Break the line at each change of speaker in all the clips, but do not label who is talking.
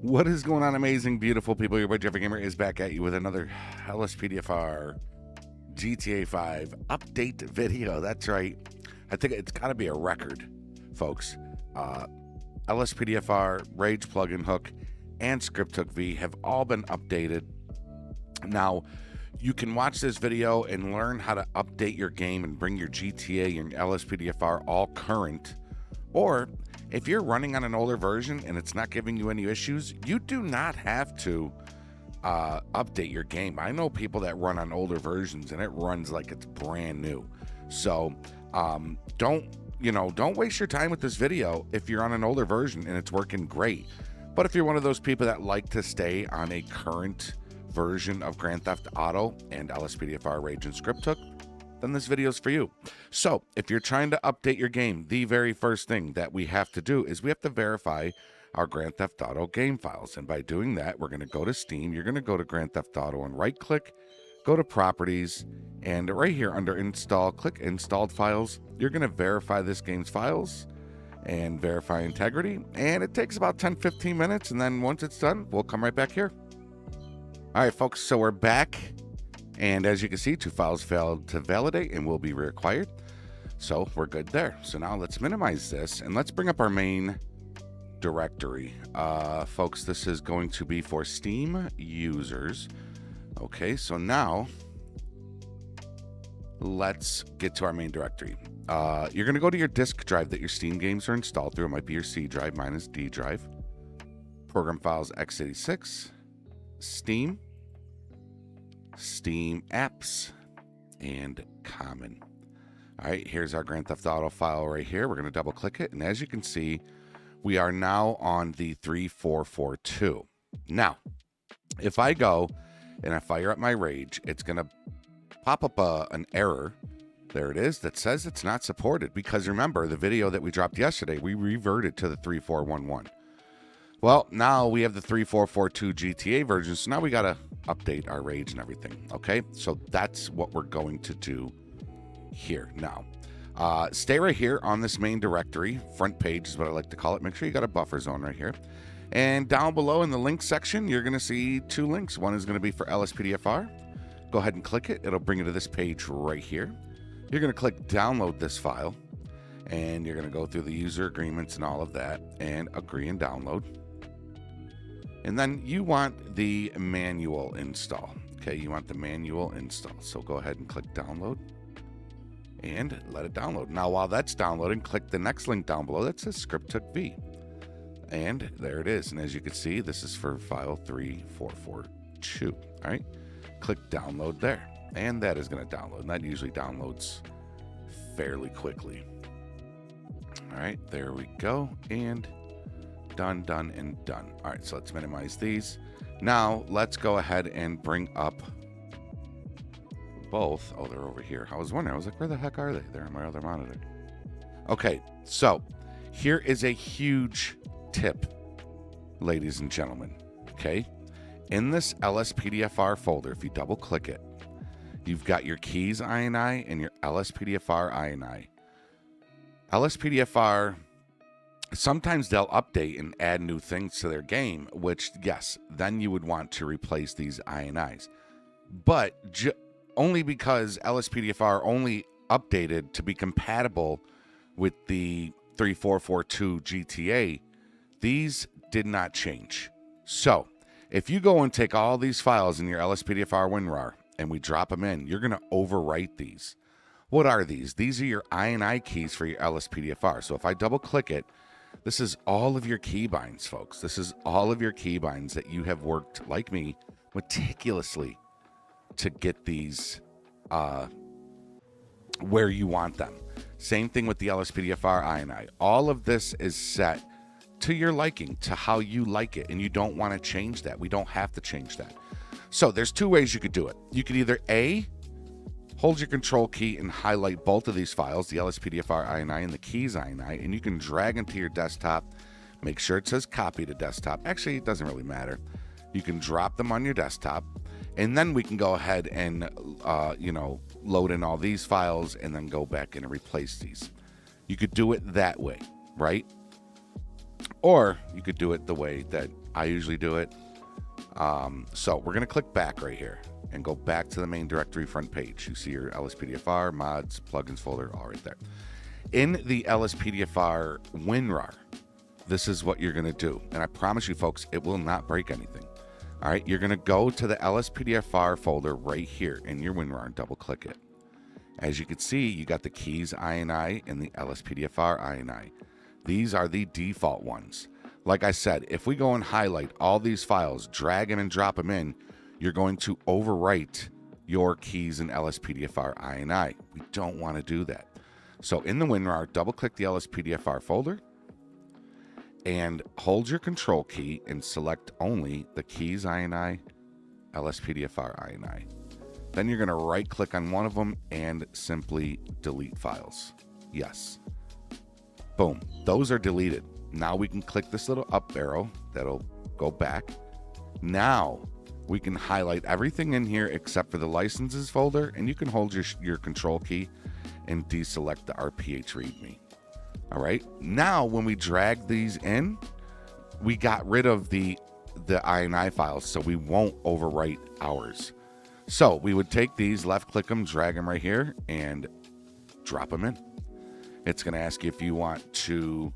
What is going on, amazing, beautiful people? Your boy Jeffrey Gamer is back at you with another LSPDFR GTA 5 update video. That's right. I think it's got to be a record, folks. LSPDFR, Rage Plugin Hook, and ScriptHookV have all been updated. Now, you can watch this video and learn how to update your game and bring your GTA and LSPDFR all current. Or if you're running on an older version and it's not giving you any issues, you do not have to update your game. I know people that run on older versions and it runs like it's brand new. So don't waste your time with this video if you're on an older version and it's working great. But if you're one of those people that like to stay on a current version of Grand Theft Auto and LSPDFR, Rage, and ScriptHook, then this video is for you. So if you're trying to update your game, the very first thing that we have to do is we have to verify our Grand Theft Auto game files. And by doing that, we're going to go to Steam. You're going to go to Grand Theft Auto and right click, go to Properties, and right here under Install, click Installed Files. You're going to verify this game's files and verify integrity. And it takes about 10-15 minutes. And then once it's done, we'll come right back here. All right, folks, so we're back. And as you can see, 2 files failed to validate and will be required. So we're good there. So now let's minimize this and let's bring up our main directory. Folks, this is going to be for Steam users. Okay, so now let's get to our main directory. You're going to go to your disk drive that your Steam games are installed through. It might be your C drive, mine is D drive. Program files x86, Steam, Steam apps, and common. All right, here's our Grand Theft Auto file right here. We're going to double click it. And as you can see, we are now on the 3442. Now, if I go and I fire up my Rage, it's going to pop up an error. There it is, that says it's not supported. Because remember, the video that we dropped yesterday, we reverted to the 3411. Well, now we have the 3442 GTA version, so now we got to update our Rage and everything, okay? So that's what we're going to do here now. Stay right here on this main directory. Front page is what I like to call it. Make sure you got a buffer zone right here. And down below in the link section, you're going to see 2 links. One is going to be for LSPDFR. Go ahead and click it. It'll bring you to this page right here. You're going to click download this file, and you're going to go through the user agreements and all of that, and agree and download. And then you want the manual install. Okay, you want the manual install. So go ahead and click download and let it download. Now, while that's downloading, click the next link down below that says ScriptHookV. And there it is. And as you can see, this is for file 3442. All right, click download there. And that is going to download. And that usually downloads fairly quickly. All right, there we go. And done, done, and done. All right, so let's minimize these. Now, let's go ahead and bring up both. Oh, they're over here. I was wondering. I was like, where the heck are they? They're on my other monitor. Okay, so here is a huge tip, ladies and gentlemen. Okay, in this LSPDFR folder, if you double click it, you've got your keys INI and your LSPDFR INI. LSPDFR, sometimes they'll update and add new things to their game, which, yes, then you would want to replace these INIs. But only because LSPDFR only updated to be compatible with the 3442 GTA, these did not change. So if you go and take all these files in your LSPDFR WinRAR and we drop them in, you're going to overwrite these. What are these? These are your INI keys for your LSPDFR. So if I double click it, this is all of your keybinds, folks. This is all of your keybinds that you have worked, like me, meticulously to get these where you want them. Same thing with the LSPDFR INI. All of this is set to your liking, to how you like it, and you don't want to change that. We don't have to change that. So there's 2 ways you could do it. You could either A, hold your control key and highlight both of these files, the LSPDFR INI and the keys INI, and you can drag them to your desktop. Make sure it says copy to desktop. Actually, it doesn't really matter. You can drop them on your desktop, and then we can go ahead and, load in all these files and then go back and replace these. You could do it that way, right? Or you could do it the way that I usually do it. So we're going to click back right here and go back to the main directory front page. You see your LSPDFR, mods, plugins folder, all right there. In the LSPDFR WinRAR, this is what you're going to do. And I promise you, folks, it will not break anything. All right, you're going to go to the LSPDFR folder right here in your WinRAR and double click it. As you can see, you got the keys INI and the LSPDFR INI. These are the default ones. Like I said, if we go and highlight all these files, drag them and drop them in, you're going to overwrite your keys in LSPDFR INI. We don't want to do that. So in the WinRAR, double click the LSPDFR folder and hold your control key and select only the keys INI, LSPDFR INI. Then you're going to right click on one of them and simply delete files. Yes. Boom. Those are deleted. Now we can click this little up arrow that'll go back. Now we can highlight everything in here except for the licenses folder, and you can hold your control key and deselect the RPH README. All right. Now, when we drag these in, we got rid of the INI files, so we won't overwrite ours. So we would take these, left click them, drag them right here, and drop them in. It's going to ask you if you want to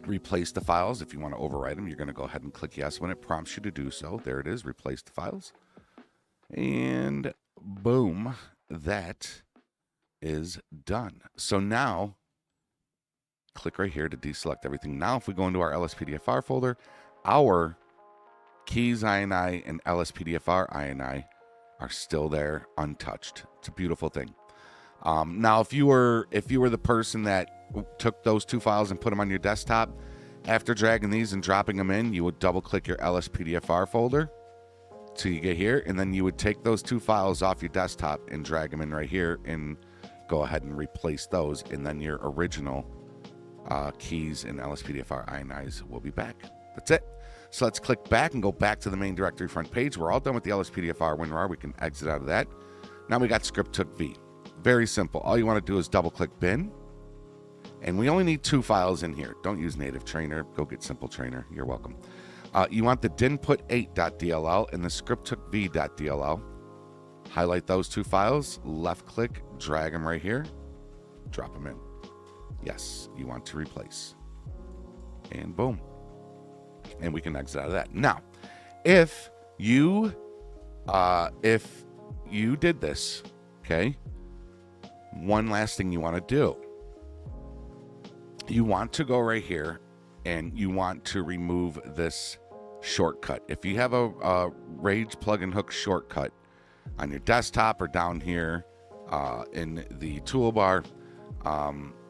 replace the files. If you want to overwrite them, you're going to go ahead and click yes when it prompts you to do so. There it is, replace the files. And boom, that is done. So now click right here to deselect everything. Now if we go into our LSPDFR folder, our keys INI and LSPDFR INI are still there untouched. It's a beautiful thing. Now if you were the person that took those two files and put them on your desktop, after dragging these and dropping them in, you would double click your LSPDFR folder till you get here, and then you would take those two files off your desktop and drag them in right here and go ahead and replace those, and then your original keys and LSPDFR INIs will be back. That's it. So let's click back and go back to the main directory front page. We're all done with the LSPDFR WinRAR. We can exit out of that. Now we got ScriptHookV. Very simple. All you want to do is double click bin, and we only need two files in here. Don't use native trainer. Go get simple trainer. You're welcome. You want the dinput8.dll and the scripthookv.dll. Highlight those two files, left click, drag them right here, drop them in. Yes, you want to replace. And boom. And we can exit out of that. Now, if you did this, okay, one last thing you want to do. You want to go right here and you want to remove this shortcut. If you have a Rage plugin hook shortcut on your desktop or down here in the toolbar,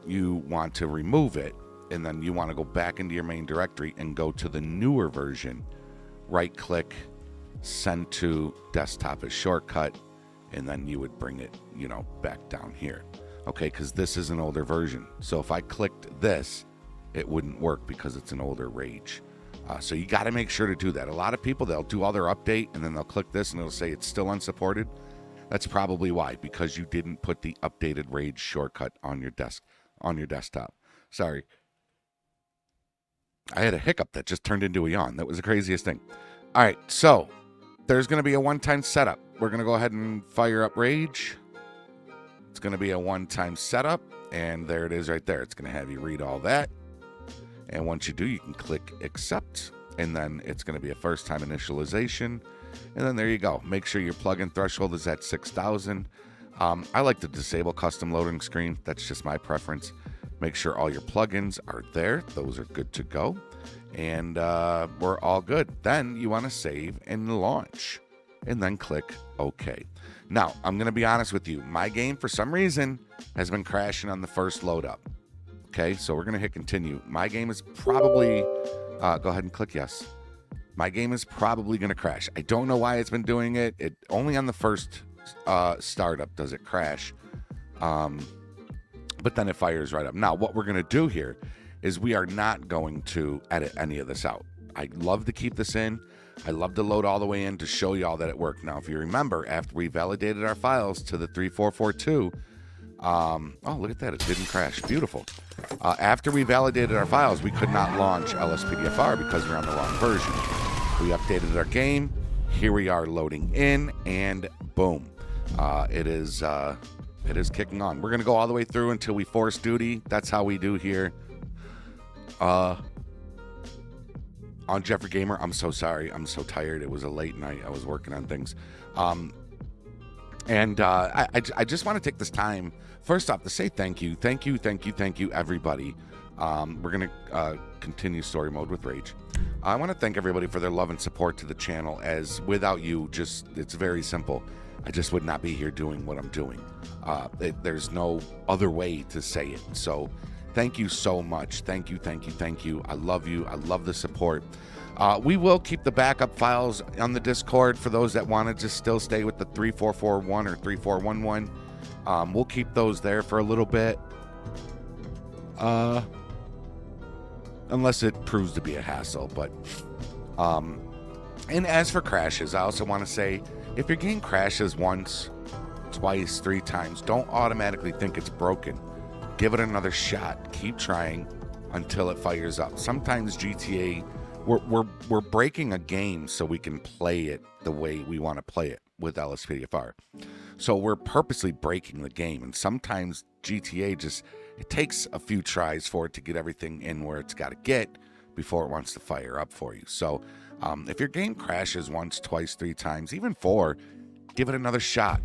you want to remove it, and then you want to go back into your main directory and go to the newer version. Right click, send to desktop as shortcut, and then you would bring it, back down here. Okay, because this is an older version. So if I clicked this, it wouldn't work because it's an older Rage. So you got to make sure to do that. A lot of people, they'll do all their update and then they'll click this and it'll say it's still unsupported. That's probably why, because you didn't put the updated Rage shortcut on your desktop. Sorry. I had a hiccup that just turned into a yawn. That was the craziest thing. All right, so there's going to be a one-time setup. We're going to go ahead and fire up Rage. It's going to be a one-time setup, and there it is right there. It's going to have you read all that. And once you do, you can click accept, and then it's going to be a first-time initialization. And then there you go. Make sure your plugin threshold is at 6,000. I like to disable custom loading screen. That's just my preference. Make sure all your plugins are there. Those are good to go. And we're all good. Then you want to save and launch, and then click OK. Now, I'm going to be honest with you. My game, for some reason, has been crashing on the first load up. Okay, so we're going to hit continue. My game is probably, go ahead and click yes. My game is probably going to crash. I don't know why it's been doing it. It only on the first startup does it crash. But then it fires right up. Now, what we're going to do here is we are not going to edit any of this out. I love to keep this in. I love to load all the way in to show you all that it worked. Now, if you remember, after we validated our files to the 3442, oh, look at that. It didn't crash. Beautiful. After we validated our files, we could not launch LSPDFR because we're on the wrong version. We updated our game. Here we are loading in, and boom, it is kicking on. We're gonna go all the way through until we force duty. That's how we do here. On Jeffrey Gamer, I'm so sorry. I'm so tired. It was a late night. I was working on things. I just want to take this time, first off, to say thank you, everybody. We're going to continue story mode with Rage. I want to thank everybody for their love and support to the channel, as without you, it's very simple. I just would not be here doing what I'm doing. There's no other way to say it. So thank you so much. Thank you. I love you. I love the support. We will keep the backup files on the Discord for those that want to just still stay with the 3441 or 3411. We'll keep those there for a little bit. Unless it proves to be a hassle. But and as for crashes, I also want to say, if your game crashes once, twice, 3 times, don't automatically think it's broken. Give it another shot. Keep trying until it fires up. Sometimes GTA, we're breaking a game so we can play it the way we want to play it with LSPDFR. So we're purposely breaking the game, and sometimes GTA it takes a few tries for it to get everything in where it's got to get before it wants to fire up for you. So if your game crashes once, twice, 3 times, even 4, give it another shot.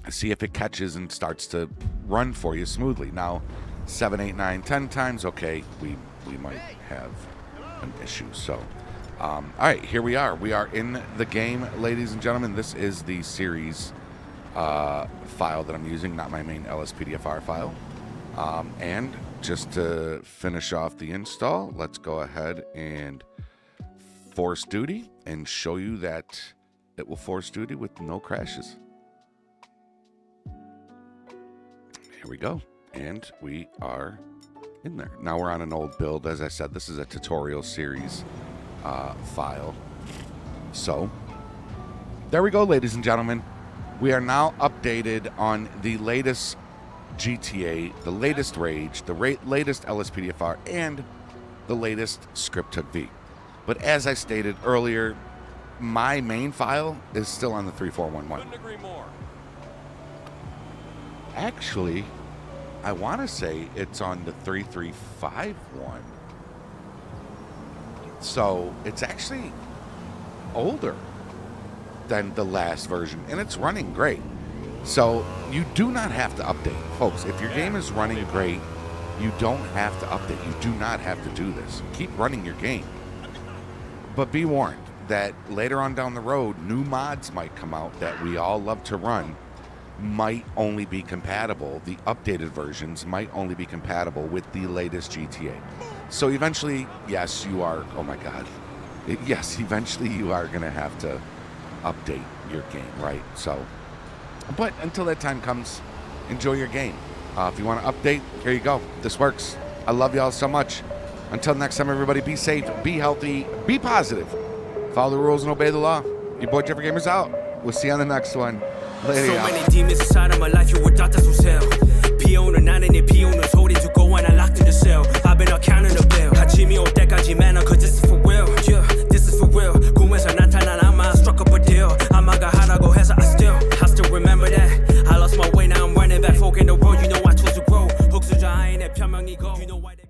See if it catches and starts to run for you smoothly. Now, 7, 8, 9, 10 times, okay, we might have an issue. So, all right, here we are. We are in the game, ladies and gentlemen. This is the series file that I'm using, not my main LSPDFR file. And just to finish off the install, let's go ahead and force duty and show you that it will force duty with no crashes. Here we go, and we are in there. Now we're on an old build. As I said, this is a tutorial series file. So there we go, ladies and gentlemen. We are now updated on the latest GTA, the latest Rage, the latest LSPDFR, and the latest ScriptHookV. But as I stated earlier, my main file is still on the 3411.
Couldn't agree more.
Actually, I want to say it's on the 3351. So it's actually older than the last version, and it's running great. So you do not have to update. Folks, if your game is running great, you don't have to update. You do not have to do this. Keep running your game. But be warned that later on down the road, new mods might come out that we all love to run, might only be compatible, the updated versions might only be compatible with the latest GTA. So eventually, yes, you are, oh my God. Yes, eventually you are going to have to update your game, right? So, but until that time comes, enjoy your game. If you want to update, here you go. This works. I love y'all so much. Until next time, everybody, be safe, be healthy, be positive. Follow the rules and obey the law. Your boy Jeffrey Gamer's out. We'll see you on the next one. Later,
so
y'all.
many demons inside of my life, you would doubt that's what's hell. 피어오는 나는 내 피오는 소리 두고 and I locked in the cell. I've been counting the bill. 아침이 올 때까지 man, cause this is for real. Yeah, this is for real. 꿈에서 나타난 아마 struck up a deal. 아마가 하라고 해서 I still remember that. I lost my way, now I'm running back. Folk in the road, you know I chose to grow. 흑수저 아인의 편명이고. You know why they